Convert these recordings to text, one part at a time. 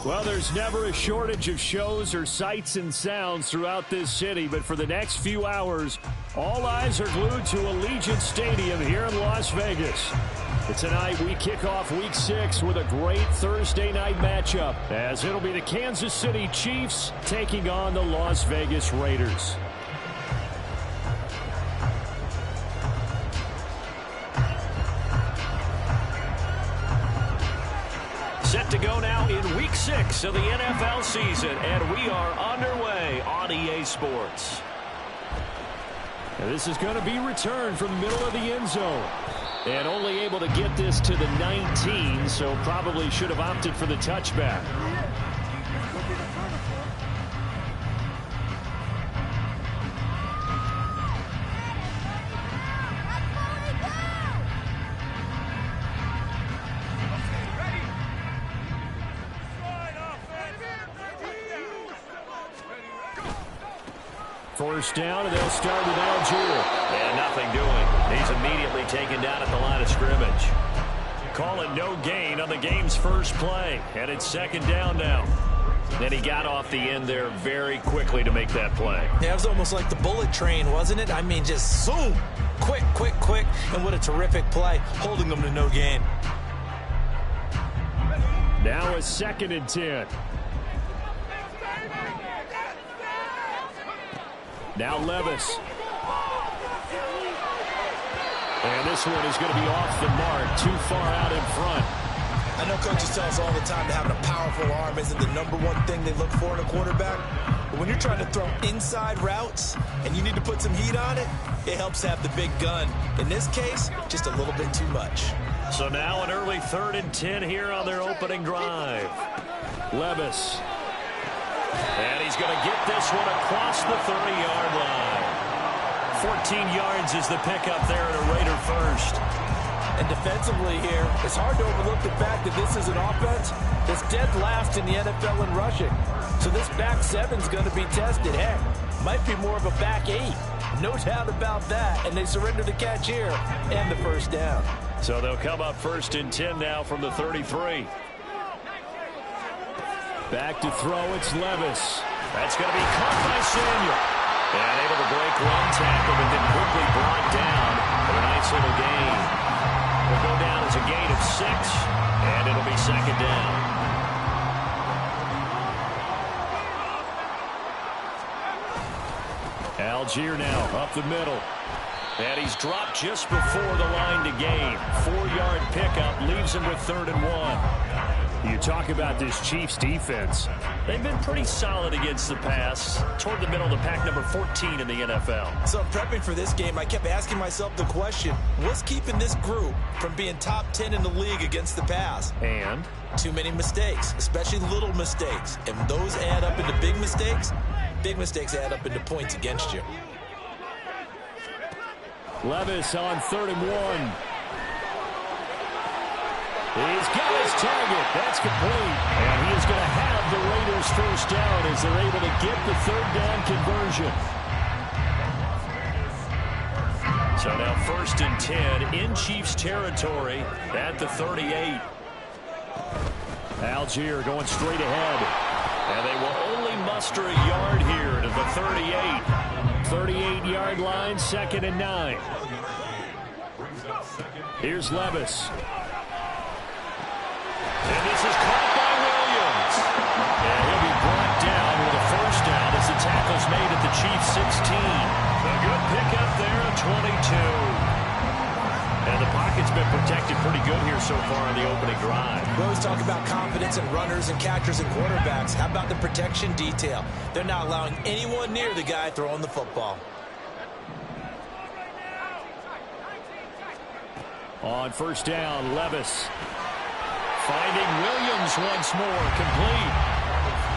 Well, there's never a shortage of shows or sights and sounds throughout this city, but for the next few hours, all eyes are glued to Allegiant Stadium here in Las Vegas. Tonight, we kick off Week 6 with a great Thursday night matchup, as it'll be the Kansas City Chiefs taking on the Las Vegas Raiders. Set to go now in Week 6 of the NFL season, and we are underway on EA Sports. And this is going to be returned from the middle of the end zone. And only able to get this to the 19, so probably should have opted for the touchback. First down, and they'll start with Algier. And nothing doing. He's immediately taken down at the line of scrimmage. Calling no gain on the game's first play. And it's second down now. Then he got off the end there very quickly to make that play. Yeah, it was almost like the bullet train, wasn't it? I mean, just zoom. Quick, quick, quick. And what a terrific play, holding them to no gain. Now a 2nd and 10. Now Levis. And this one is going to be off the mark, too far out in front. I know coaches tell us all the time that having a powerful arm isn't the #1 thing they look for in a quarterback. But when you're trying to throw inside routes and you need to put some heat on it, it helps have the big gun. In this case, just a little bit too much. So now an early 3rd and 10 here on their opening drive. Levis. And he's going to get this one across the 30-yard line. 14 yards is the pickup there at a Raider first. And defensively here, it's hard to overlook the fact that this is an offense that's dead last in the NFL in rushing. So this back 7's going to be tested. Heck, might be more of a back 8. No doubt about that. And they surrender the catch here and the first down. So they'll come up 1st and 10 now from the 33. Back to throw, it's Levis. That's going to be caught by Samuel. And able to break one tackle, but then quickly brought down for a nice little gain. Will go down as a gain of 6, and it'll be 2nd down. Algier now up the middle. And he's dropped just before the line to gain. 4-yard pickup leaves him with 3rd and 1. You talk about this Chiefs defense. They've been pretty solid against the pass, toward the middle of the pack, number 14 in the NFL. So prepping for this game, I kept asking myself the question, what's keeping this group from being top 10 in the league against the pass? And? Too many mistakes, especially little mistakes. And those add up into big mistakes. Big mistakes add up into points against you. Levis on 3rd and 1. He's got his target. That's complete. And he is going to have the Raiders first down as they're able to get the 3rd down conversion. So now 1st and 10 in Chiefs territory at the 38. Algier going straight ahead. And they will only muster a yard here to the 38. 38-yard line, 2nd and 9. Here's Levis. And this is caught by Williams. And he'll be brought down with a first down as the tackle's made at the Chiefs' 16. A good pickup there at 22. And the pocket's been protected pretty good here so far on the opening drive. We always talk about confidence in runners and catchers and quarterbacks. How about the protection detail? They're not allowing anyone near the guy throwing the football. On first down, Levis. Finding Williams once more, complete.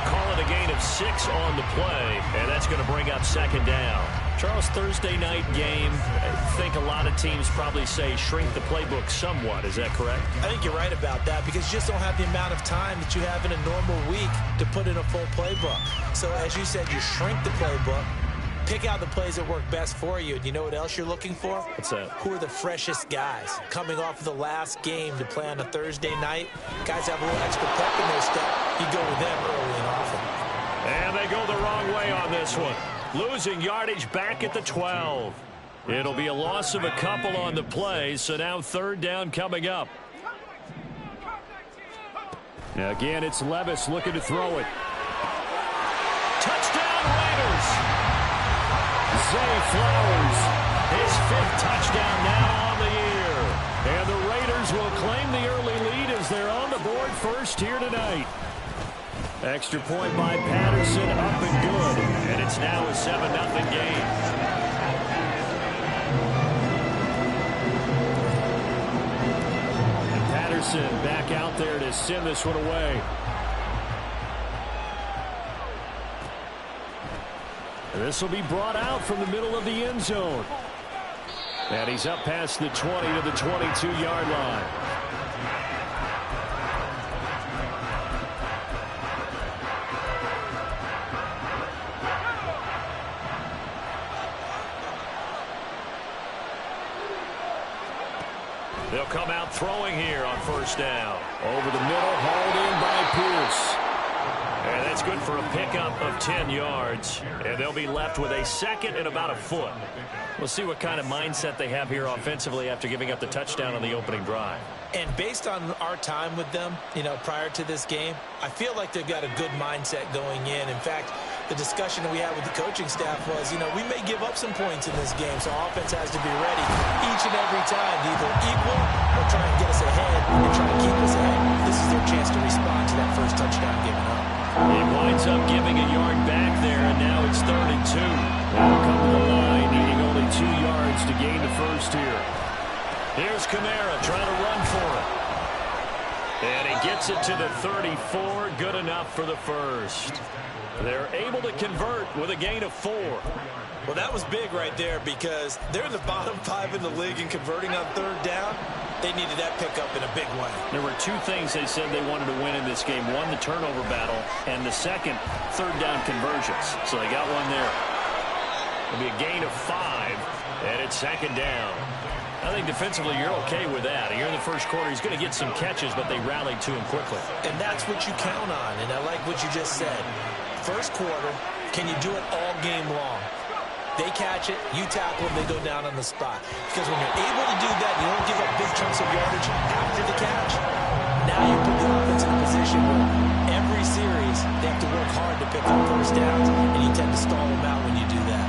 Call it a gain of 6 on the play, and that's going to bring up 2nd down. Charles, Thursday night game, I think a lot of teams probably say shrink the playbook somewhat. Is that correct? I think you're right about that because you just don't have the amount of time that you have in a normal week to put in a full playbook. So as you said, you shrink the playbook, Pick out the plays that work best for you. And you know what else you're looking for? What's that? Who are the freshest guys? Coming off of the last game to play on a Thursday night, guys have a little extra pep in their step. You go with them early and often. And they go the wrong way on this one. Losing yardage back at the 12. It'll be a loss of a couple on the play, so now third down coming up. Now again, it's Levis looking to throw it. Touchdown Raiders! Zay Flowers, his 5th touchdown now on the year. And the Raiders will claim the early lead as they're on the board first here tonight. Extra point by Patterson, up and good. And it's now a 7-0 game. And Patterson back out there to send this one away. This will be brought out from the middle of the end zone. And he's up past the 20 to the 22-yard line. They'll come out throwing here on first down. Over the middle, hauled in by Pierce. And that's good for a pickup of 10 yards. And they'll be left with a second and about a foot. We'll see what kind of mindset they have here offensively after giving up the touchdown on the opening drive. And based on our time with them, prior to this game, I feel like they've got a good mindset going in. In fact, the discussion we had with the coaching staff was, we may give up some points in this game, so offense has to be ready each and every time to either equal or try and get us ahead and try to keep us ahead. This is their chance to respond to that first touchdown given up. He winds up giving a yard back there, and now it's 3rd and 2. Now come to the line, needing only 2 yards to gain the first here. Here's Kamara trying to run for it. And he gets it to the 34. Good enough for the first. They're able to convert with a gain of 4. Well, that was big right there because they're in the bottom 5 in the league in converting on third down. They needed that pickup in a big way. There were 2 things they said they wanted to win in this game. One, the turnover battle, and the second, third down conversions. So they got one there. It'll be a gain of 5, and it's 2nd down. I think defensively you're okay with that. Here in the first quarter, he's going to get some catches, but they rallied to him quickly. And that's what you count on, and I like what you just said. First quarter, can you do it all game long? They catch it, you tackle them, they go down on the spot. Because when you're able to do that, you don't give up big chunks of yardage after the catch. Now you put the offense in a position where every series they have to work hard to pick up first downs, and you tend to stall them out when you do that.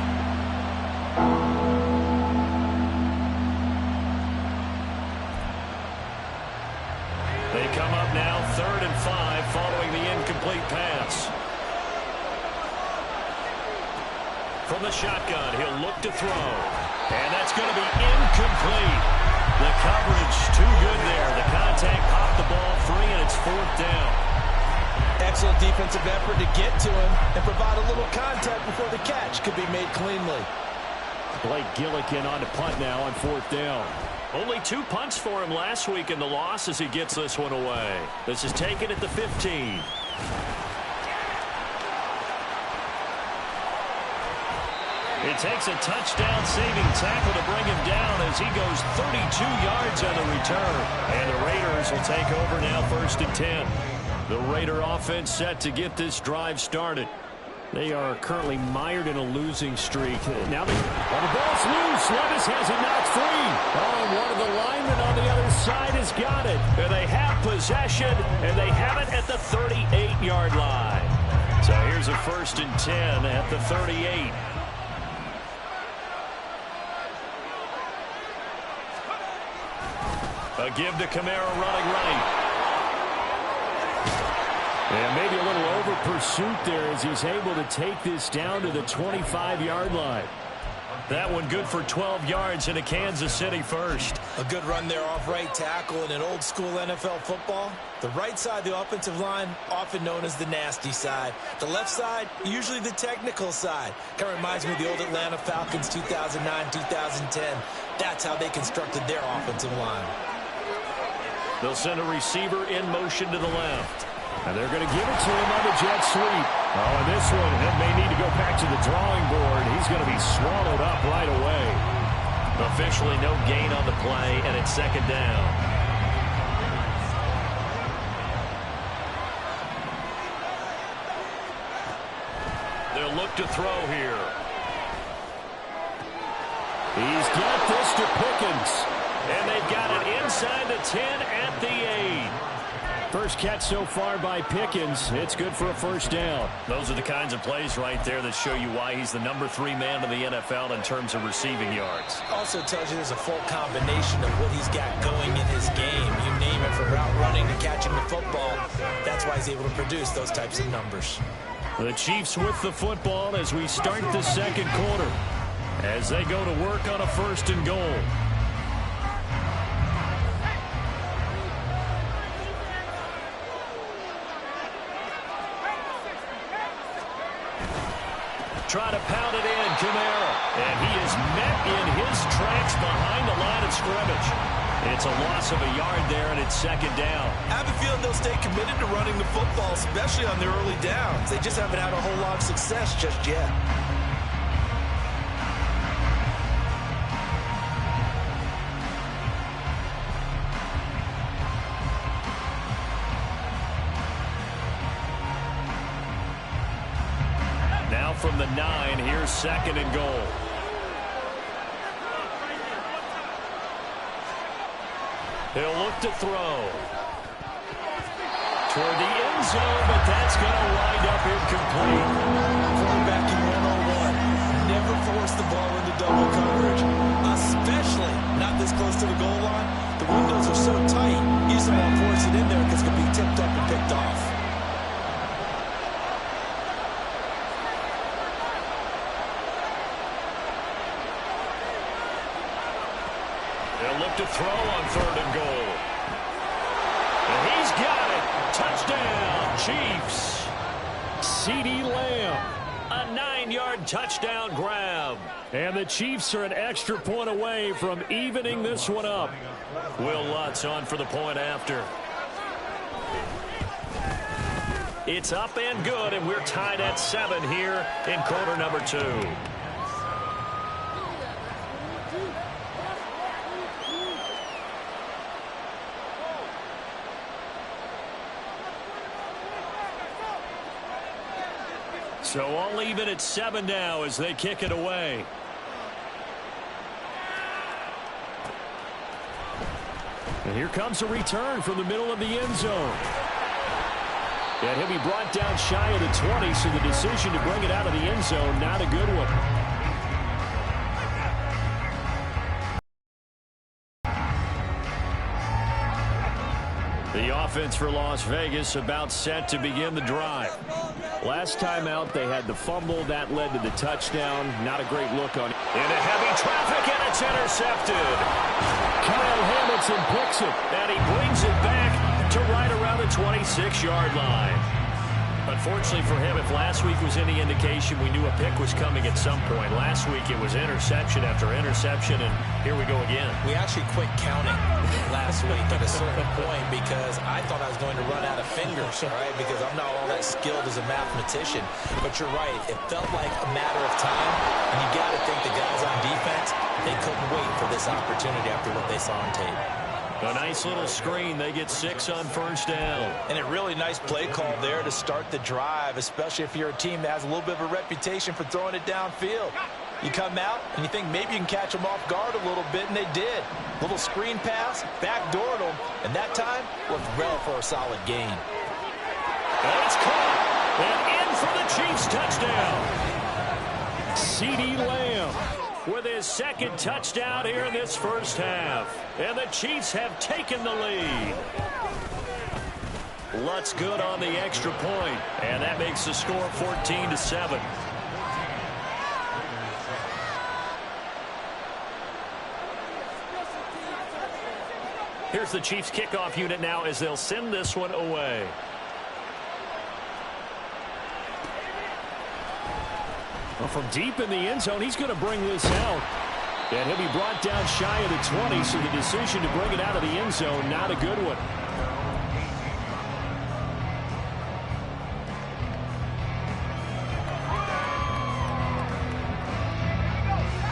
They come up now 3rd and 5 following the incomplete pass. From the shotgun, he'll look to throw. And that's going to be incomplete. The coverage too good there. The contact popped the ball free, and it's 4th down. Excellent defensive effort to get to him and provide a little contact before the catch could be made cleanly. Blake Gillikin on to punt now on 4th down. Only 2 punts for him last week in the loss as he gets this one away. This is taken at the 15. It takes a touchdown-saving tackle to bring him down as he goes 32 yards on the return. And the Raiders will take over now 1st and 10. The Raider offense set to get this drive started. They are currently mired in a losing streak. Now the ball's loose. Levis has it knocked free. Oh, and one of the linemen on the other side has got it. And they have possession, and they have it at the 38-yard line. So here's a 1st and 10 at the 38. A give to Kamara running right. And maybe a little over pursuit there as he's able to take this down to the 25-yard line. That one good for 12 yards into Kansas City first. A good run there off right tackle in an old-school NFL football. The right side of the offensive line, often known as the nasty side. The left side, usually the technical side. Kind of reminds me of the old Atlanta Falcons 2009-2010. That's how they constructed their offensive line. They'll send a receiver in motion to the left. And they're going to give it to him on the jet sweep. Oh, and this one may need to go back to the drawing board. He's going to be swallowed up right away. Officially no gain on the play, and it's second down. They'll look to throw here. He's got this to Pickens. And they've got it inside the 10 at the 8. First catch so far by Pickens. It's good for a first down. Those are the kinds of plays right there that show you why he's the number 3 man in the NFL in terms of receiving yards. Also tells you there's a full combination of what he's got going in his game. You name it, from route running to catching the football. That's why he's able to produce those types of numbers. The Chiefs with the football as we start the second quarter, as they go to work on a first and goal. Try to pound it in, Kamara. And he is met in his tracks behind the line of scrimmage. It's a loss of a yard there, and it's second down. I have a feeling they'll stay committed to running the football, especially on their early downs. They just haven't had a whole lot of success just yet. Now from the 9, here's second and goal. He'll look to throw toward the end zone, but that's going to wind up incomplete. Quarterback in 101. Never force the ball into double coverage, especially not this close to the goal line. The windows are so tight, you just don't want to force it in there because it could be tipped up and picked off. They'll look to throw on third and goal. And he's got it. Touchdown, Chiefs. CeeDee Lamb. A 9-yard touchdown grab. And the Chiefs are an extra point away from evening this one up. Will Lutz on for the point after. It's up and good, and we're tied at 7 here in quarter number 2. So all even at 7 now as they kick it away. And here comes a return from the middle of the end zone. And he'll be brought down shy of the 20, so the decision to bring it out of the end zone, not a good one. The offense for Las Vegas about set to begin the drive. Last time out, they had the fumble. That led to the touchdown. Not a great look on it. Into heavy traffic, and it's intercepted. Kyle Hamilton picks it, and he brings it back to right around the 26-yard line. Unfortunately for him, if last week was any indication, we knew a pick was coming at some point. Last week it was interception after interception, and here we go again. We actually quit counting last week at a certain point because I thought I was going to run out of fingers, right? Because I'm not all that skilled as a mathematician. But you're right. It felt like a matter of time, and you got to think the guys on defense, they couldn't wait for this opportunity after what they saw on tape. A nice little screen. They get 6 on first down. And a really nice play call there to start the drive, especially if you're a team that has a little bit of a reputation for throwing it downfield. You come out and you think maybe you can catch them off guard a little bit, and they did. Little screen pass, backdoored them, and that time looked well for a solid gain. And it's caught. And in for the Chiefs touchdown. CeeDee Lamb with his second touchdown here in this first half. And the Chiefs have taken the lead. Lutz good on the extra point, and that makes the score 14-7. Here's the Chiefs kickoff unit now as they'll send this one away. Well, from deep in the end zone, he's going to bring this out. And he'll be brought down shy of the 20, so the decision to bring it out of the end zone, not a good one.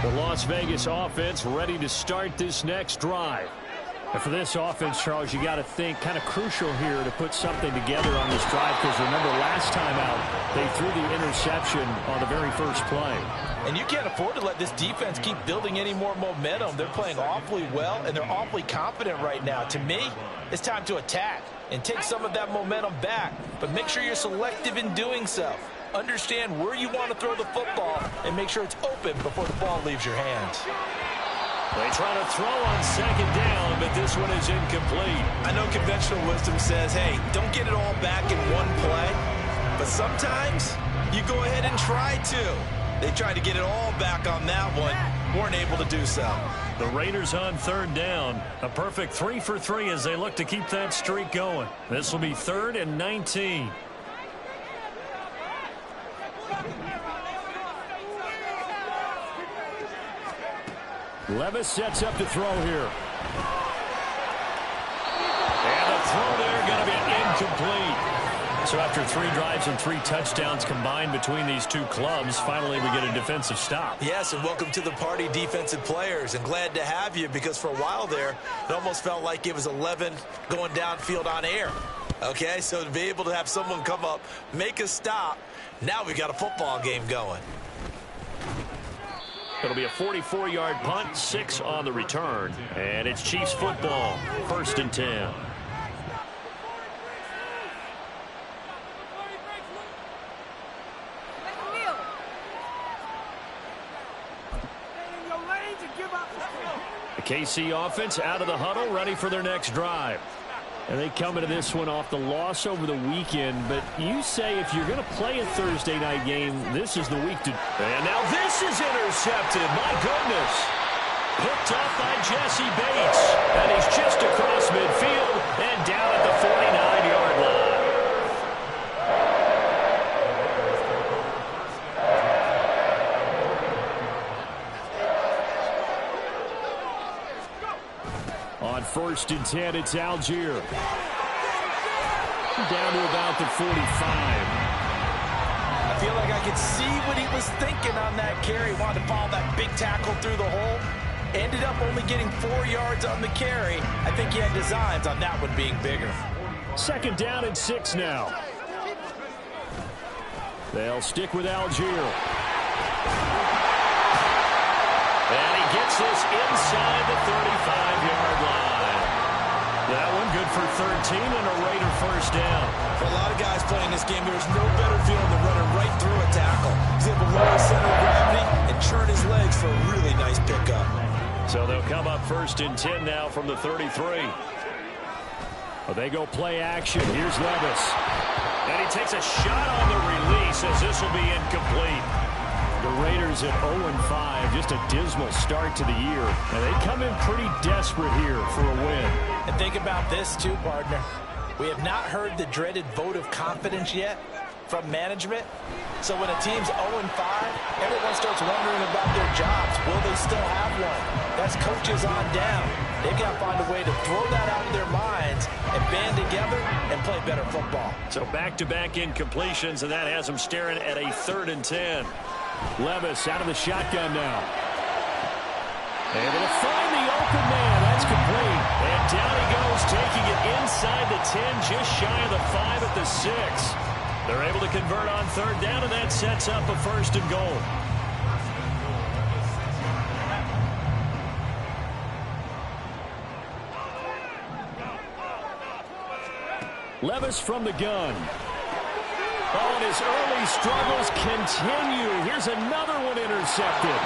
The Las Vegas offense ready to start this next drive. And for this offense, Charles, you got to think kind of crucial here to put something together on this drive, because remember last time out they threw the interception on the very first play. And you can't afford to let this defense keep building any more momentum. They're playing awfully well, and they're awfully confident right now. To me, it's time to attack and take some of that momentum back, but make sure you're selective in doing so. Understand where you want to throw the football and make sure it's open before the ball leaves your hands. They try to throw on second down, but this one is incomplete. I know conventional wisdom says, hey, don't get it all back in one play, but sometimes you go ahead and try to. They tried to get it all back on that one, weren't able to do so. The Raiders on third down. A perfect 3 for 3 as they look to keep that streak going. This will be 3rd and 19. Levis sets up to throw here. And the throw there going to be incomplete. So after 3 drives and 3 touchdowns combined between these two clubs, finally we get a defensive stop. Yes, and welcome to the party, defensive players. And glad to have you, because for a while there, it almost felt like it was 11 going downfield on air. Okay, so to be able to have someone come up, make a stop, now we got a football game going. It'll be a 44-yard punt, 6 on the return. And it's Chiefs football, 1st and 10. The KC offense out of the huddle, ready for their next drive. And they come into this one off the loss over the weekend. But you say if you're going to play a Thursday night game, this is the week to... And now this is intercepted. My goodness. Picked off by Jesse Bates. And he's just across midfield and down at the 49-yard line. On 1st and 10, it's Algier. Down to about the 45. I feel like I could see what he was thinking on that carry. Wanted to follow that big tackle through the hole. Ended up only getting 4 yards on the carry. I think he had designs on that one being bigger. 2nd down and 6 now. They'll stick with Algier. And he gets this inside the 35-yard line. That one good for 13 and a Raider 1st down. For a lot of guys playing this game, there's no better feeling than running right through a tackle. He's able to lower his center of gravity and churn his legs for a really nice pickup. So they'll come up 1st and 10 now from the 33. Well, they go play action. Here's Levis. And he takes a shot on the release as this will be incomplete. The Raiders at 0-5, just a dismal start to the year. And they come in pretty desperate here for a win. And think about this too, partner. We have not heard the dreaded vote of confidence yet from management. So when a team's 0-5, everyone starts wondering about their jobs. Will they still have one? That's coaches on down. They've got to find a way to throw that out of their minds and band together and play better football. So back-to-back incompletions, and that has them staring at a 3rd and 10. Levis out of the shotgun now. Able to find the open man. That's complete. And down he goes, taking it inside the 10, just shy of the 5 at the 6. They're able to convert on 3rd down, and that sets up a 1st and goal. Levis from the gun. Oh, and his early struggles continue. Here's another one intercepted.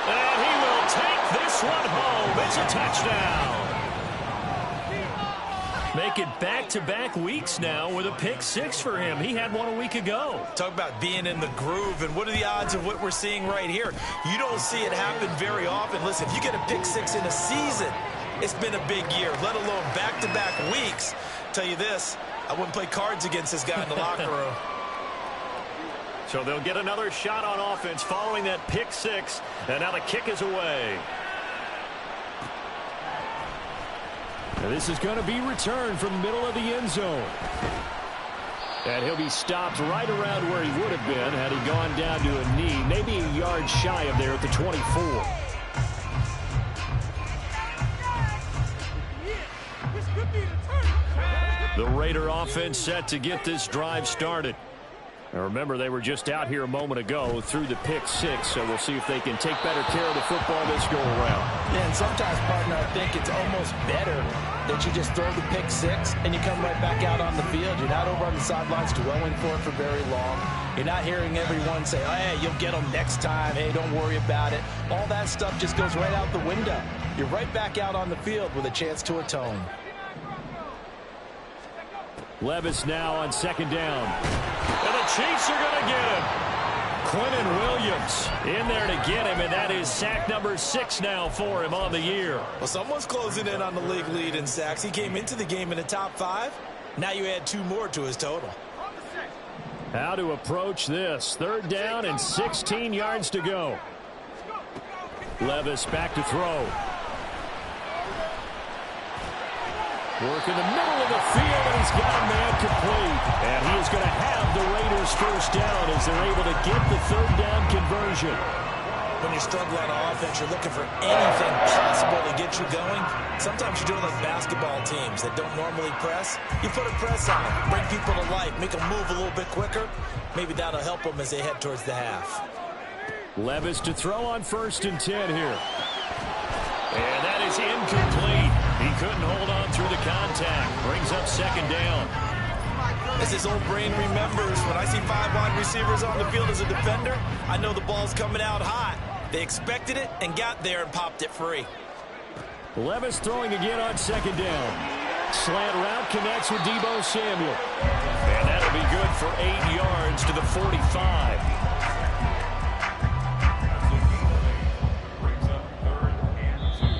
And he will take this one home. It's a touchdown. Make it back-to-back weeks now with a pick 6 for him. He had one a week ago. Talk about being in the groove, and what are the odds of what we're seeing right here? You don't see it happen very often. Listen, if you get a pick 6 in a season, it's been a big year, let alone back-to-back weeks. Tell you this, I wouldn't play cards against this guy in the locker room. So they'll get another shot on offense following that pick 6, and now the kick is away. And this is going to be returned from the middle of the end zone. And he'll be stopped right around where he would have been had he gone down to a knee, maybe a yard shy of there at the 24. The Raider offense set to get this drive started. Now remember, they were just out here a moment ago through the pick 6, so we'll see if they can take better care of the football this go-around. Yeah, and sometimes, partner, I think it's almost better that you just throw the pick 6 and you come right back out on the field. You're not over on the sidelines dwelling for it for very long. You're not hearing everyone say, oh, hey, you'll get them next time. Hey, don't worry about it. All that stuff just goes right out the window. You're right back out on the field with a chance to atone. Levis now on second down. And the Chiefs are going to get him. Quentin Williams in there to get him, and that is sack number 6 now for him on the year. Well, someone's closing in on the league lead in sacks. He came into the game in the top 5. Now you add 2 more to his total. How to approach this. Third down and 16 yards to go. Levis back to throw. Work in the middle of the field, and he's got a man complete. And he is going to have the Raiders first down as they're able to get the third down conversion. When you struggle on offense, you're looking for anything possible to get you going. Sometimes you're doing like basketball teams that don't normally press. You put a press on them, bring people to life, make them move a little bit quicker. Maybe that'll help them as they head towards the half. Levis to throw on 1st and 10 here. And that is incomplete. He couldn't hold on through the contact. Brings up second down. As his old brain remembers, when I see 5 wide receivers on the field as a defender, I know the ball's coming out hot. They expected it and got there and popped it free. Levis throwing again on second down. Slant route connects with Deebo Samuel. And that'll be good for 8 yards to the 45.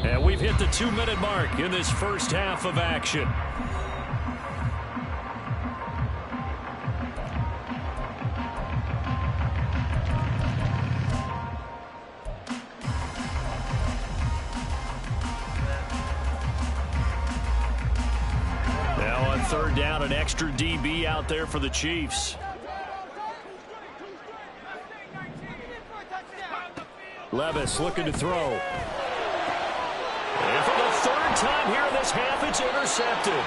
And we've hit the 2-minute mark in this first half of action. Now on third down, an extra DB out there for the Chiefs. Levis looking to throw. And for the 3rd time here in this half, it's intercepted.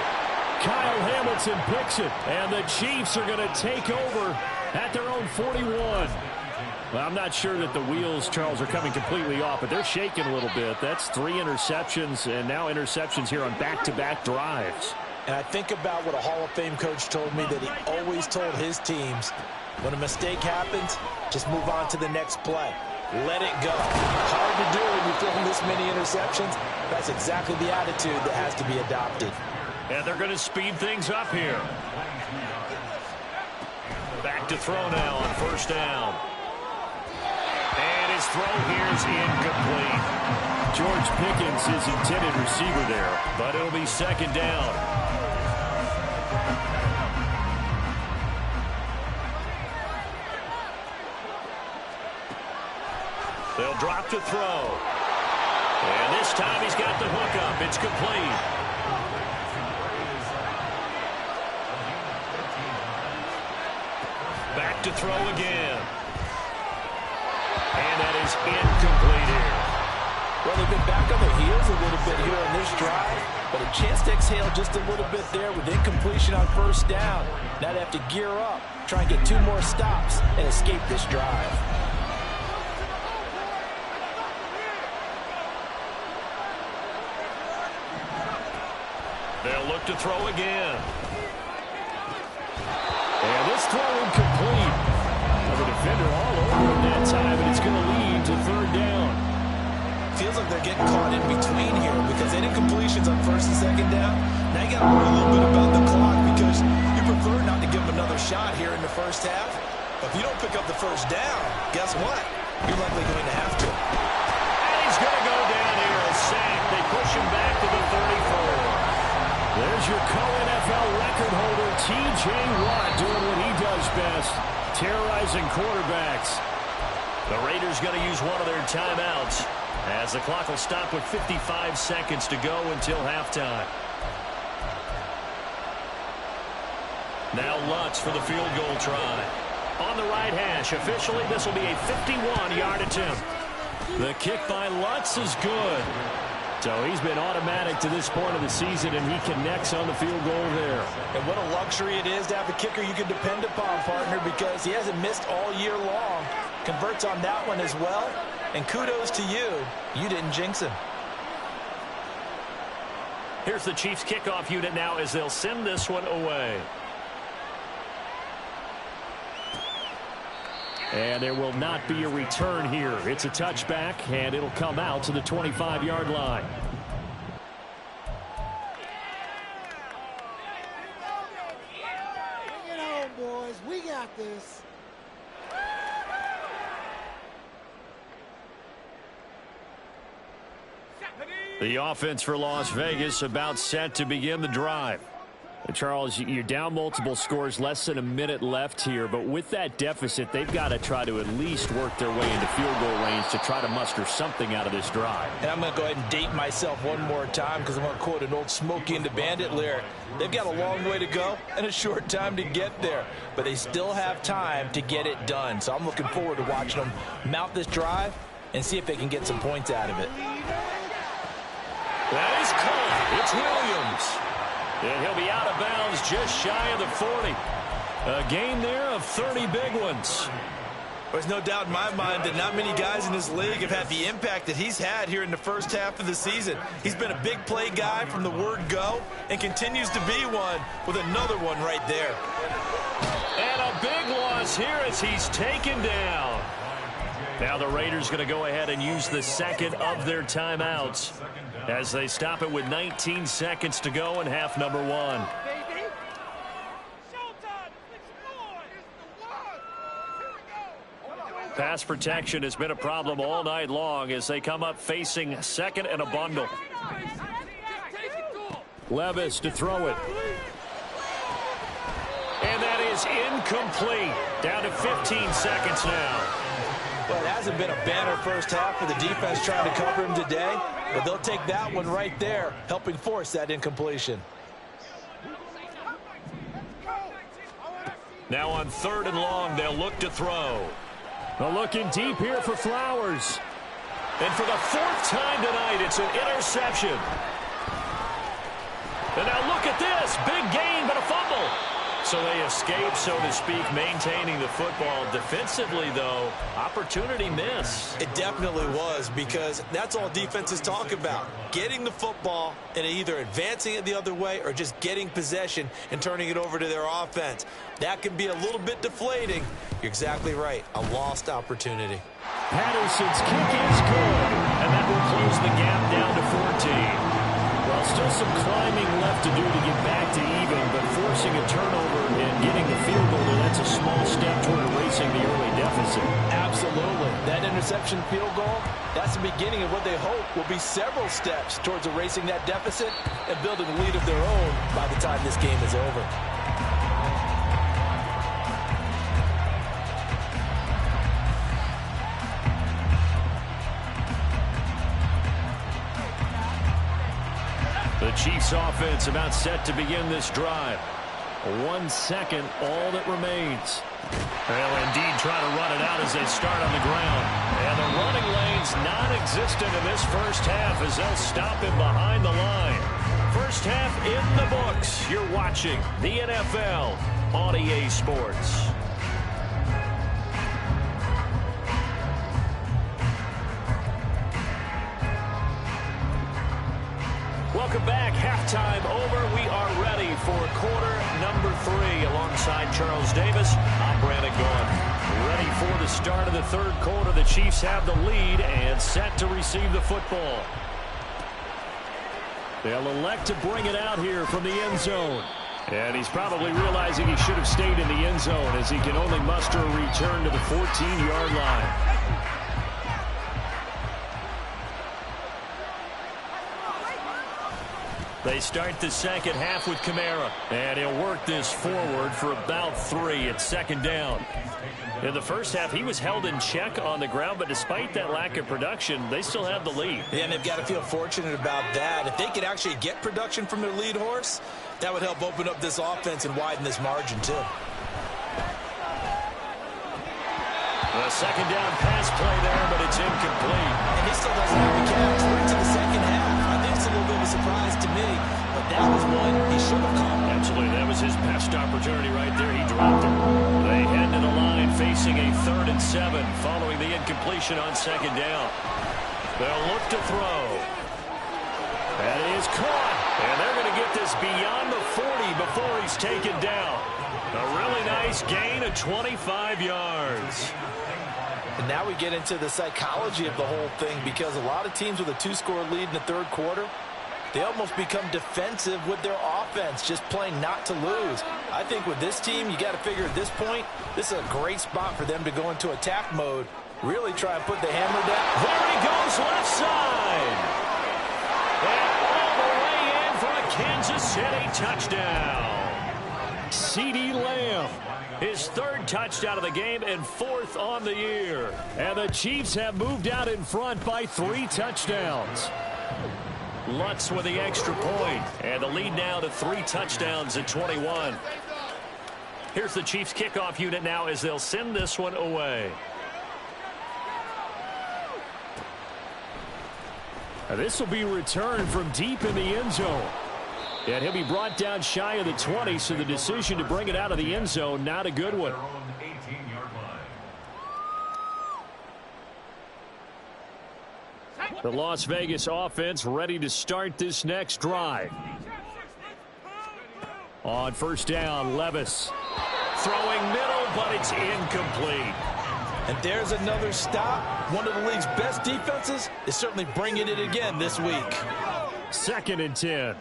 Kyle Hamilton picks it, and the Chiefs are going to take over at their own 41. Well, I'm not sure that the wheels, Charles, are coming completely off, but they're shaking a little bit. That's 3 interceptions, and now interceptions here on back-to-back drives. And I think about what a Hall of Fame coach told me, that he always told his teams, when a mistake happens, just move on to the next play. Let it go. Hard to do when you're throwing this many interceptions. That's exactly the attitude that has to be adopted. And they're going to speed things up here. Back to throw now on 1st down. And his throw here is incomplete. George Pickens, his intended receiver there, but it'll be 2nd down. They'll drop to throw. And this time he's got the hook up. It's complete. Back to throw again. And that is incomplete here. Well, they've been back on their heels a little bit here on this drive, but a chance to exhale just a little bit there with incompletion on 1st down. Now they have to gear up, try and get 2 more stops and escape this drive. They'll look to throw again. And this throw incomplete. The defender all over him that time, and it's going to lead to 3rd down. Feels like they're getting caught in between here because they had incompletions on 1st and 2nd down. Now you got to worry a little bit about the clock because you prefer not to give them another shot here in the 1st half. But if you don't pick up the 1st down, guess what? You're likely going to have to. And he's going to go down here, a sack. They push him back to the 34. There's your co-NFL record holder, T.J. Watt, doing what he does best, terrorizing quarterbacks. The Raiders going to use one of their timeouts as the clock will stop with 55 seconds to go until halftime. Now Lutz for the field goal try. On the right hash, officially this will be a 51-yard attempt. The kick by Lutz is good. So he's been automatic to this point of the season, and he connects on the field goal there. And what a luxury it is to have a kicker you can depend upon, partner, because he hasn't missed all year long. Converts on that one as well. And kudos to you. You didn't jinx him. Here's the Chiefs kickoff unit now as they'll send this one away. And there will not be a return here. It's a touchback, and it'll come out to the 25-yard line. Bring it home, boys. We got this. The offense for Las Vegas about set to begin the drive. Charles, you're down multiple scores, less than a minute left here, but with that deficit, they've got to try to at least work their way into field goal range to try to muster something out of this drive. And I'm going to go ahead and date myself one more time because I'm going to quote an old Smokey and the Bandit lyric. They've got a long way to go and a short time to get there, but they still have time to get it done. So I'm looking forward to watching them mount this drive and see if they can get some points out of it. That is caught. It's Williams. And he'll be out of bounds just shy of the 40. A gain there of 30 big ones. There's no doubt in my mind that not many guys in this league have had the impact that he's had here in the first half of the season. He's been a big play guy from the word go and continues to be one with another one right there. And a big loss here as he's taken down. Now the Raiders going to go ahead and use the second of their timeouts as they stop it with 19 seconds to go in half number one. Pass protection has been a problem all night long as they come up facing second and a bundle. Levis to throw it. And that is incomplete. Down to 15 seconds now. Well, it hasn't been a banner first half for the defense trying to cover him today, but they'll take that one right there, helping force that incompletion. Now on 3rd and long, they'll look to throw. Looking deep here for Flowers. And for the 4th time tonight, it's an interception. And now look at this. Big gain, but a fumble. So they escape, so to speak, maintaining the football. Defensively, though, opportunity miss. It definitely was, because that's all defenses talk about. Getting the football and either advancing it the other way or just getting possession and turning it over to their offense. That can be a little bit deflating. You're exactly right. A lost opportunity. Patterson's kick is good. And that will close the gap down to 14. Well, still some climbing left to do to get back to even, but forcing a turnover and getting the field goal, that's a small step toward erasing the early deficit. Absolutely. That interception field goal, that's the beginning of what they hope will be several steps towards erasing that deficit and building a lead of their own by the time this game is over. The Chiefs offense about set to begin this drive. 1 second, all that remains. Well, indeed, trying to run it out as they start on the ground. And the running lane's non-existent in this first half as they'll stop him behind the line. First half in the books. You're watching the NFL on EA Sports. Welcome back. Halftime over. We are ready for quarter number 3 alongside Charles Davis. I'm Brandon Gaudin. Ready for the start of the 3rd quarter. The Chiefs have the lead and set to receive the football. They'll elect to bring it out here from the end zone. And he's probably realizing he should have stayed in the end zone as he can only muster a return to the 14-yard line. They start the second half with Kamara. And he'll work this forward for about 3. It's 2nd down. In the first half, he was held in check on the ground, but despite that lack of production, they still have the lead. Yeah, and they've got to feel fortunate about that. If they could actually get production from their lead horse, That would help open up this offense and widen this margin, too. A second down pass play there, but it's incomplete. And he still doesn't have the catch. We're into the second half. I think it's a little bit of a surprise to me, but that was one he should have caught. Absolutely, that was his best opportunity right there. He dropped it. They head to the line facing a 3rd and 7 following the incompletion on second down. They'll look to throw. That is caught. And they're going to get this beyond the 40 before he's taken down. A really nice gain of 25 yards. And now we get into the psychology of the whole thing, because a lot of teams with a 2-score lead in the third quarter, they almost become defensive with their offense, just playing not to lose. I think with this team, you got to figure at this point, this is a great spot for them to go into attack mode, really try and put the hammer down. There he goes, left side. And all the way in for a Kansas City touchdown. CeeDee Lamb, his 3rd touchdown of the game and 4th on the year. And the Chiefs have moved out in front by 3 touchdowns. Lutz with the extra point, and the lead now to 3 touchdowns at 21. Here's the Chiefs kickoff unit now as they'll send this one away. This will be returned from deep in the end zone. And he'll be brought down shy of the 20, so the decision to bring it out of the end zone, not a good one. The Las Vegas offense ready to start this next drive. On first down, Levis. Throwing middle, but it's incomplete. And there's another stop. One of the league's best defenses is certainly bringing it again this week. 2nd and 10.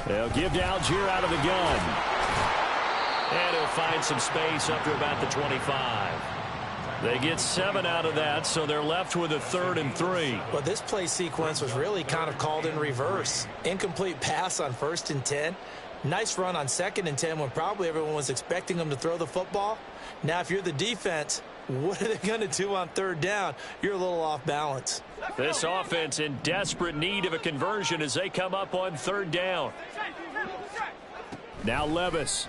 They'll give to Algier out of the gun. And he'll find some space up to about the 25. They get 7 out of that, so they're left with a 3rd and 3. Well, this play sequence was really kind of called in reverse. Incomplete pass on 1st and 10. Nice run on 2nd and 10 when probably everyone was expecting them to throw the football. Now, if you're the defense, what are they going to do on 3rd down? You're a little off balance. This offense in desperate need of a conversion as they come up on 3rd down. Now Levis.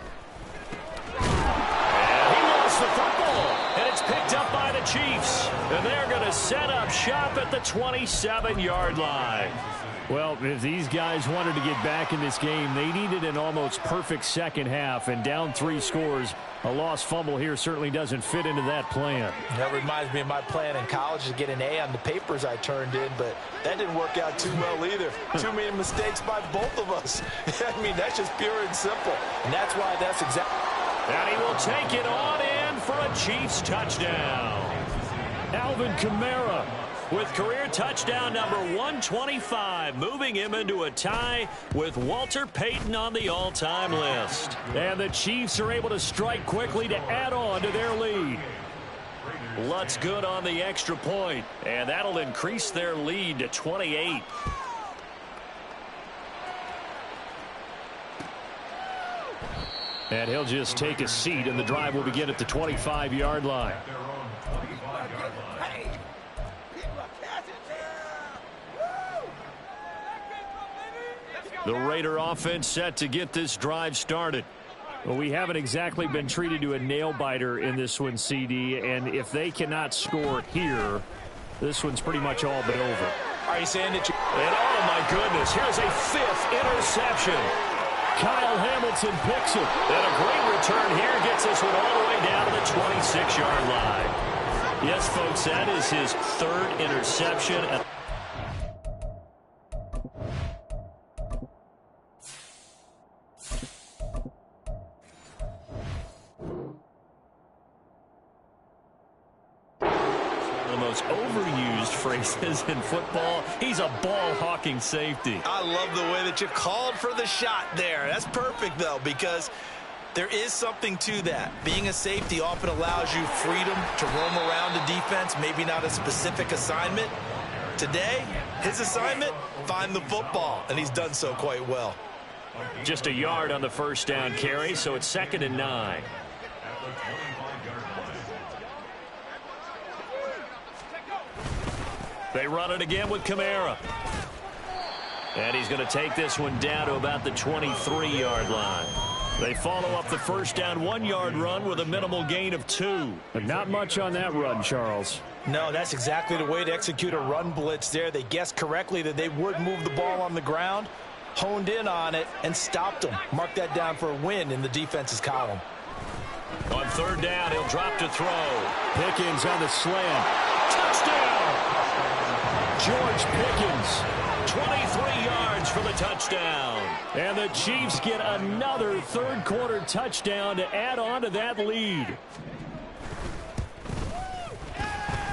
And he lost the football. And it's picked up by the Chiefs. And they're going to set up shop at the 27-yard line. Well, if these guys wanted to get back in this game, they needed an almost perfect second half, and down 3 scores. A lost fumble here certainly doesn't fit into that plan. That reminds me of my plan in college to get an A on the papers I turned in, but that didn't work out too well either. Too many mistakes by both of us. I mean, that's just pure and simple. And that's why that's exactly. And he will take it on in for a Chiefs touchdown. Alvin Kamara with career touchdown number 125, moving him into a tie with Walter Payton on the all-time list. And the Chiefs are able to strike quickly to add on to their lead. Lutz good on the extra point, and that'll increase their lead to 28. And he'll just take a seat, and the drive will begin at the 25-yard line. The Raider offense set to get this drive started. Well, we haven't exactly been treated to a nail-biter in this one, CD, and if they cannot score here, this one's pretty much all but over. Are you saying that you... And oh, my goodness, here's a 5th interception. Kyle Hamilton picks it. And a great return here gets this one all the way down to the 26-yard line. Yes, folks, that is his 3rd interception. Overused phrases in football. He's a ball-hawking safety. I love the way that you called for the shot there. That's perfect, though, because there is something to that. Being a safety often allows you freedom to roam around the defense, maybe not a specific assignment. Today, his assignment, find the football, and he's done so quite well. Just a yard on the first down carry, so it's 2nd and 9. They run it again with Kamara. And he's going to take this one down to about the 23-yard line. They follow up the first down 1-yard run with a minimal gain of 2. But not much on that run, Charles. No, that's exactly the way to execute a run blitz there. They guessed correctly that they would move the ball on the ground, honed in on it, and stopped them. Mark that down for a win in the defense's column. On 3rd down, he'll drop to throw. Pickens on the slant. Touchdown! George Pickens. 23 yards for the touchdown. And the Chiefs get another third-quarter touchdown to add on to that lead.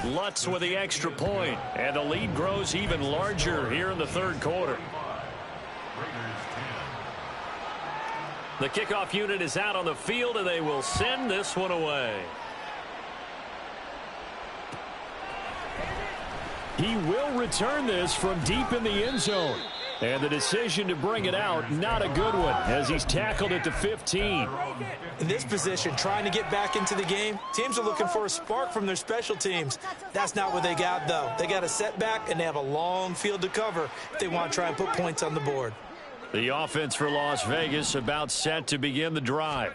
Lutz with the extra point, and the lead grows even larger here in the third quarter. The kickoff unit is out on the field, and they will send this one away. He will return this from deep in the end zone. And the decision to bring it out, not a good one, as he's tackled at the 15. In this position, trying to get back into the game, teams are looking for a spark from their special teams. That's not what they got, though. They got a setback, and they have a long field to cover if they want to try and put points on the board. The offense for Las Vegas about set to begin the drive.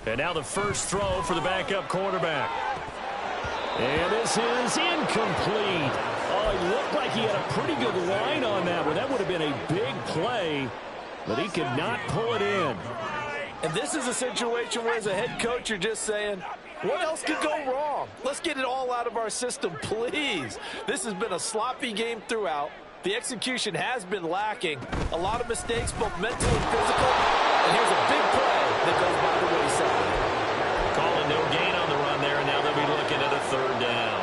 And now the first throw for the backup quarterback. And this is incomplete. Oh, it looked like he had a pretty good line on that one. That would have been a big play, but he could not pull it in. And this is a situation where, as a head coach, you're just saying, what else could go wrong? Let's get it all out of our system, please. This has been a sloppy game throughout. The execution has been lacking. A lot of mistakes, both mental and physical. And here's a big play that goes by the wayside. Calling no gain on the run there, and now they'll be looking at a 3rd down.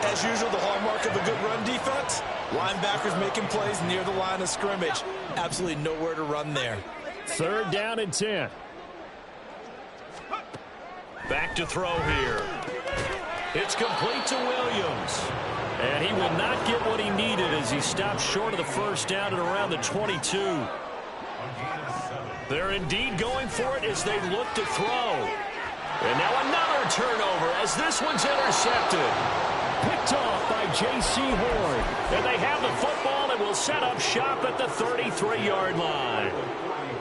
As usual, the hallmark of a good run defense, linebackers making plays near the line of scrimmage. Absolutely nowhere to run there. 3rd down and 10. Back to throw here. It's complete to Williams. And he will not get what he needed as he stopped short of the first down at around the 22. They're indeed going for it as they look to throw. And now another turnover as this one's intercepted. Picked off by J.C. Horn. And they have the football and will set up shop at the 33-yard line.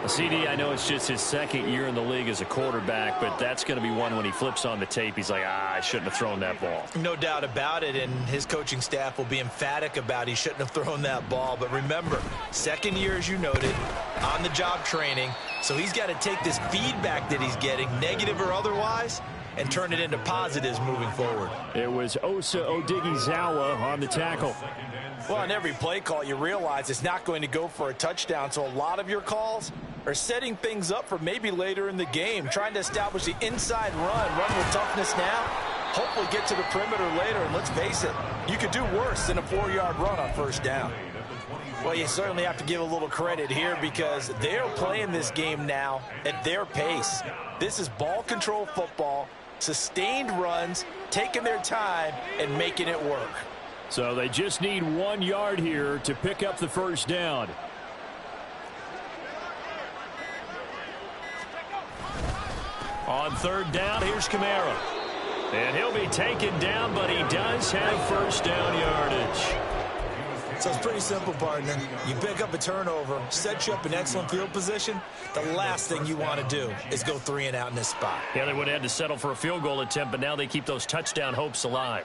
CD, I know it's just his 2nd year in the league as a quarterback, but that's going to be one when he flips on the tape. He's like, I shouldn't have thrown that ball. No doubt about it, and his coaching staff will be emphatic about he shouldn't have thrown that ball. But remember, 2nd year, as you noted, on-the-job training, so he's got to take this feedback that he's getting, negative or otherwise, and turn it into positives moving forward. It was Osa Odighizuwa on the tackle. Well, on every play call, you realize it's not going to go for a touchdown, so a lot of your calls are setting things up for maybe later in the game, trying to establish the inside run with toughness now, hopefully get to the perimeter later, and let's face it, you could do worse than a 4-yard run on 1st down. Well, you certainly have to give a little credit here because they're playing this game now at their pace. This is ball control football, sustained runs, taking their time, and making it work. So they just need 1 yard here to pick up the first down. On 3rd down, here's Kamara. And he'll be taken down, but he does have first down yardage. So it's pretty simple, partner. You pick up a turnover, set you up in excellent field position. The last thing you want to do is go 3 and out in this spot. Yeah, they would have had to settle for a field goal attempt, but now they keep those touchdown hopes alive.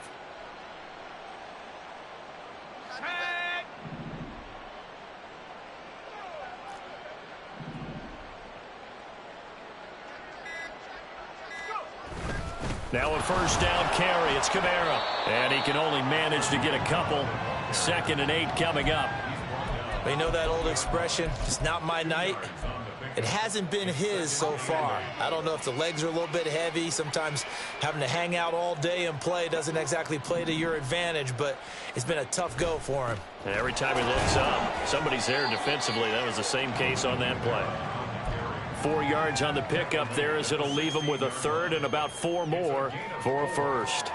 Now a first down carry. It's Kamara. And he can only manage to get a couple. 2nd and 8 coming up. You know that old expression, it's not my night? It hasn't been his so far. I don't know if the legs are a little bit heavy. Sometimes having to hang out all day and play doesn't exactly play to your advantage, but it's been a tough go for him. And every time he looks up, somebody's there defensively. That was the same case on that play. 4 yards on the pickup there as it'll leave him with a 3rd and about 4 more for a first.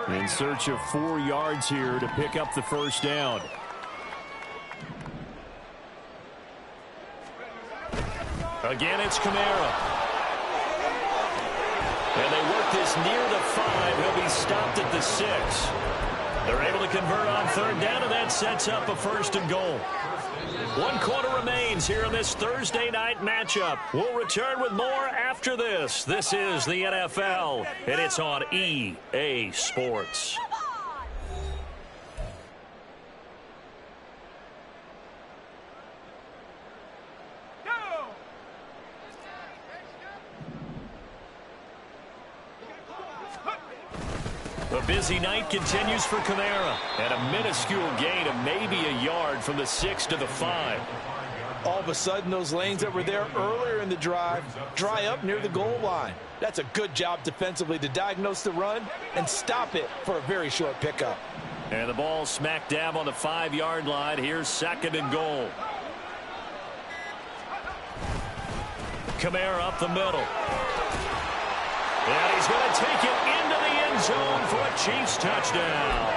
In search of 4 yards here to pick up the first down. Again, it's Kamara. And they work this near the 5. He'll be stopped at the 6. They're able to convert on third down, and that sets up a 1st and goal. 1 quarter remains here in this Thursday night matchup. We'll return with more after this. This is the NFL, and it's on EA Sports. The busy night continues for Kamara, and a minuscule gain of maybe a yard from the 6 to the 5. All of a sudden, those lanes that were there earlier in the drive dry up near the goal line. That's a good job defensively to diagnose the run and stop it for a very short pickup. And the ball smack dab on the 5-yard line. Here's 2nd and goal. Kamara up the middle. And he's going to take it into the end zone for a Chiefs touchdown.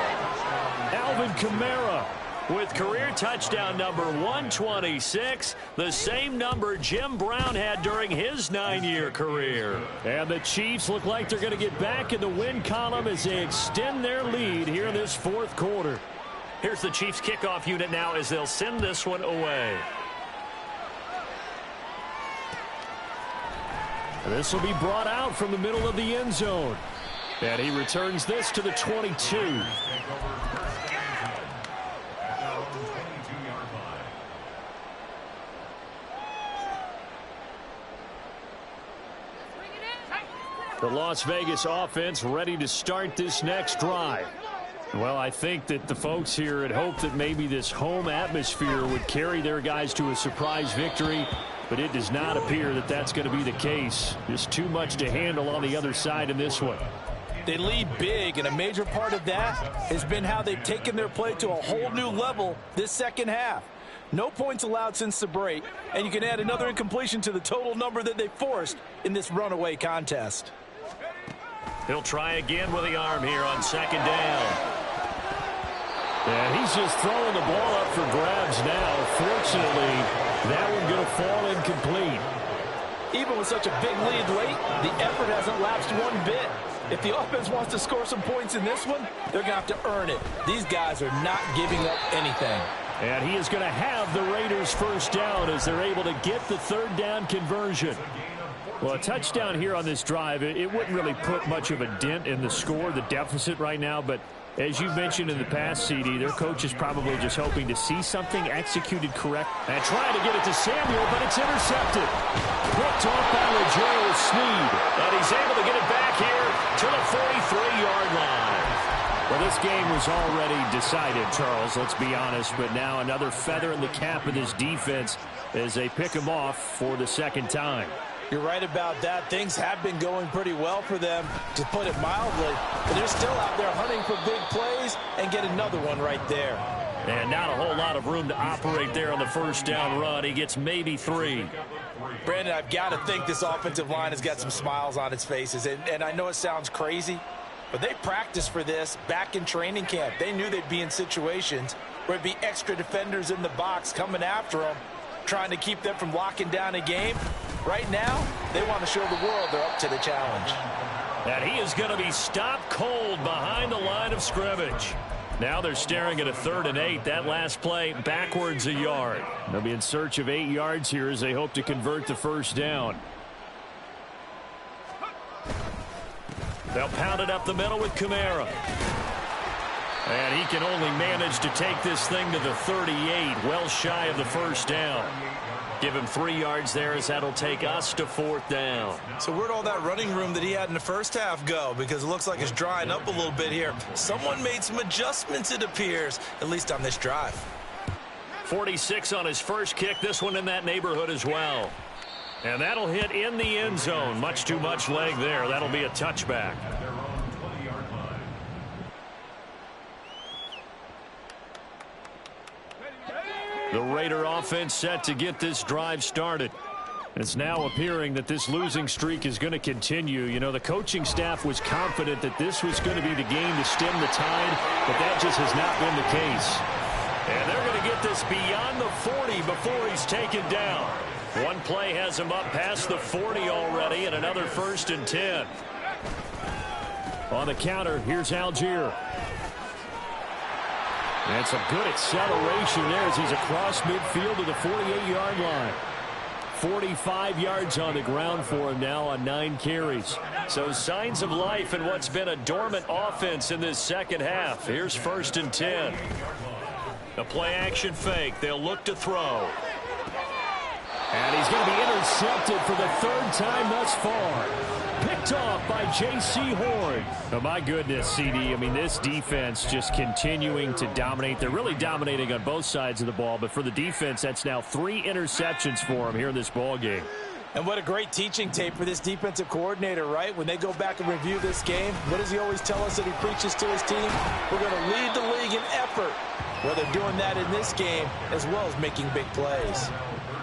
Alvin Kamara with career touchdown number 126, the same number Jim Brown had during his 9-year career. And the Chiefs look like they're going to get back in the win column as they extend their lead here in this 4th quarter. Here's the Chiefs kickoff unit now as they'll send this one away. This will be brought out from the middle of the end zone. And he returns this to the 22. The Las Vegas offense ready to start this next drive. Well, I think that the folks here had hoped that maybe this home atmosphere would carry their guys to a surprise victory, but it does not appear that that's going to be the case. Just too much to handle on the other side in this one. They lead big, and a major part of that has been how they've taken their play to a whole new level this second half. No points allowed since the break, and you can add another incompletion to the total number that they forced in this runaway contest. He'll try again with the arm here on 2nd down. And he's just throwing the ball up for grabs now. Fortunately, that one going to fall incomplete. Even with such a big lead late, the effort hasn't lapsed one bit. If the offense wants to score some points in this one, they're going to have to earn it. These guys are not giving up anything. And he is going to have the Raiders' 1st down as they're able to get the 3rd down conversion. Well, a touchdown here on this drive, it wouldn't really put much of a dent in the score, the deficit right now, but as you mentioned in the past, CD, their coach is probably just hoping to see something executed correct and trying to get it to Samuel, but it's intercepted. Picked off by Legero Sneed. And he's able to get it back here to the 43-yard line. Well, this game was already decided, Charles, let's be honest, but now another feather in the cap of this defense as they pick him off for the 2nd time. You're right about that. Things have been going pretty well for them, to put it mildly. But they're still out there hunting for big plays and get another one right there. And not a whole lot of room to operate there on the 1st down run. He gets maybe 3. Brandon, I've got to think this offensive line has got some smiles on its faces. And I know it sounds crazy, but they practiced for this back in training camp. They knew they'd be in situations where it'd be extra defenders in the box coming after them, trying to keep them from locking down a game. Right now, they want to show the world they're up to the challenge. And he is going to be stopped cold behind the line of scrimmage. Now they're staring at a 3rd and 8. That last play backwards a yard. They'll be in search of 8 yards here as they hope to convert the 1st down. They'll pound it up the middle with Kamara. And he can only manage to take this thing to the 38, well shy of the 1st down. Give him 3 yards there as that'll take us to 4th down. So where'd all that running room that he had in the 1st half go? Because it looks like it's drying up a little bit here. Someone made some adjustments, it appears, at least on this drive. 46 on his first kick. This one in that neighborhood as well. And that'll hit in the end zone. Much too much leg there. That'll be a touchback. The Raider offense set to get this drive started. It's now appearing that this losing streak is going to continue. You know, the coaching staff was confident that this was going to be the game to stem the tide, but that just has not been the case. And they're going to get this beyond the 40 before he's taken down. One play has him up past the 40 already, and another 1st and 10. On the counter, here's Algier. And some good acceleration there as he's across midfield to the 48-yard line. 45 yards on the ground for him now on 9 carries. So signs of life in what's been a dormant offense in this second half. Here's 1st and 10. A play-action fake. They'll look to throw. And he's going to be intercepted for the 3rd time thus far. Picked off by J.C. Horn. Oh, my goodness, CD. I mean, this defense just continuing to dominate. They're really dominating on both sides of the ball. But for the defense, that's now 3 interceptions for them here in this ball game. And what a great teaching tape for this defensive coordinator, right? When they go back and review this game, what does he always tell us that he preaches to his team? We're going to lead the league in effort. Well, they're doing that in this game as well as making big plays.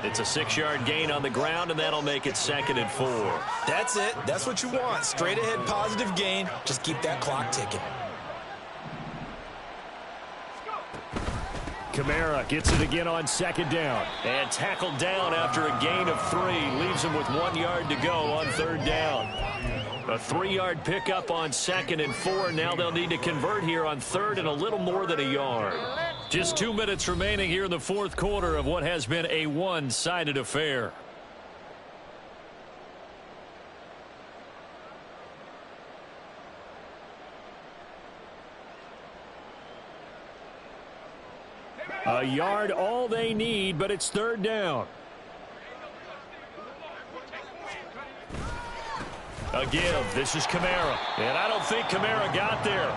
It's a 6-yard gain on the ground, and that'll make it 2nd and 4. That's it. That's what you want. Straight ahead positive gain. Just keep that clock ticking. Kamara gets it again on 2nd down. And tackled down after a gain of 3. Leaves him with 1 yard to go on 3rd down. A 3-yard pickup on 2nd and 4. Now they'll need to convert here on 3rd and a little more than a yard. Just 2 minutes remaining here in the 4th quarter of what has been a one-sided affair. A yard all they need, but it's 3rd down. A give. This is Kamara. And I don't think Kamara got there.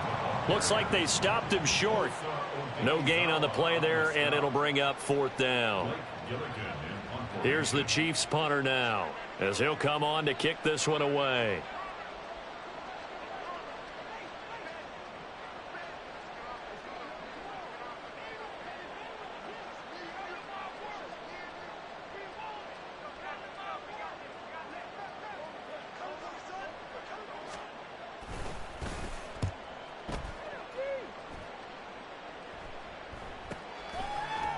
Looks like they stopped him short. No gain on the play there, and it'll bring up 4th down. Here's the Chiefs punter now, as he'll come on to kick this one away.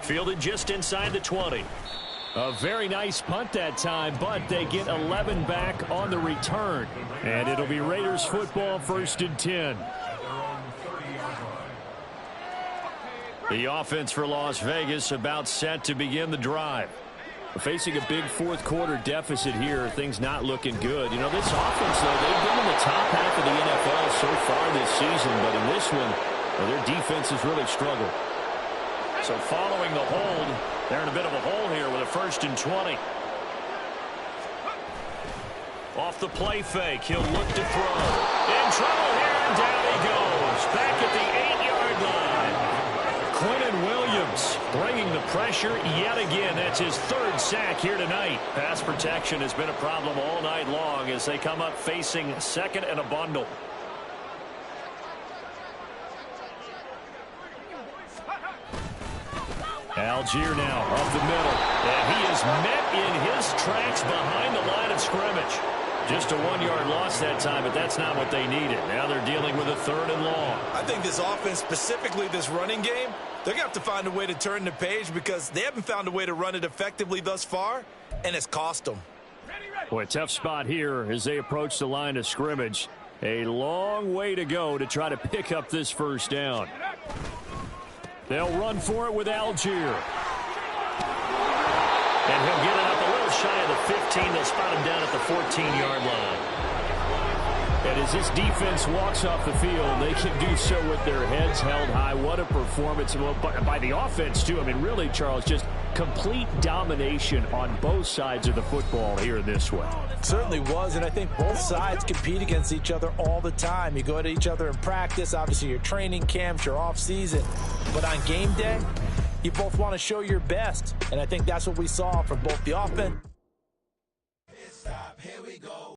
Fielded just inside the 20. A very nice punt that time, but they get 11 back on the return. And it'll be Raiders football, 1st and 10. The offense for Las Vegas about set to begin the drive. Facing a big 4th quarter deficit here, things not looking good. You know, this offense, though, they've been in the top half of the NFL so far this season, but in this one, well, their defense has really struggled. So following the hold, they're in a bit of a hole here with a 1st and 20. Off the play fake, he'll look to throw. In trouble here, and down he goes. Back at the 8-yard line. Quinnen Williams bringing the pressure yet again. That's his 3rd sack here tonight. Pass protection has been a problem all night long as they come up facing 2nd and a bundle. Algier now up the middle. And he is met in his tracks behind the line of scrimmage. Just a 1-yard loss that time, but that's not what they needed. Now they're dealing with a 3rd and long. I think this offense, specifically this running game, they're going to have to find a way to turn the page because they haven't found a way to run it effectively thus far, and it's cost them. Boy, tough spot here as they approach the line of scrimmage. A long way to go to try to pick up this 1st down. They'll run for it with Algier. And he'll get it up a little shy of the 15. They'll spot him down at the 14-yard line. And as this defense walks off the field, they can do so with their heads held high. What a performance by the offense, too. I mean, really, Charles, just complete domination on both sides of the football here in this one. It certainly was, and I think both sides compete against each other all the time. You go at each other in practice, obviously your training camps, your off-season. But on game day, you both want to show your best, and I think that's what we saw from both the offense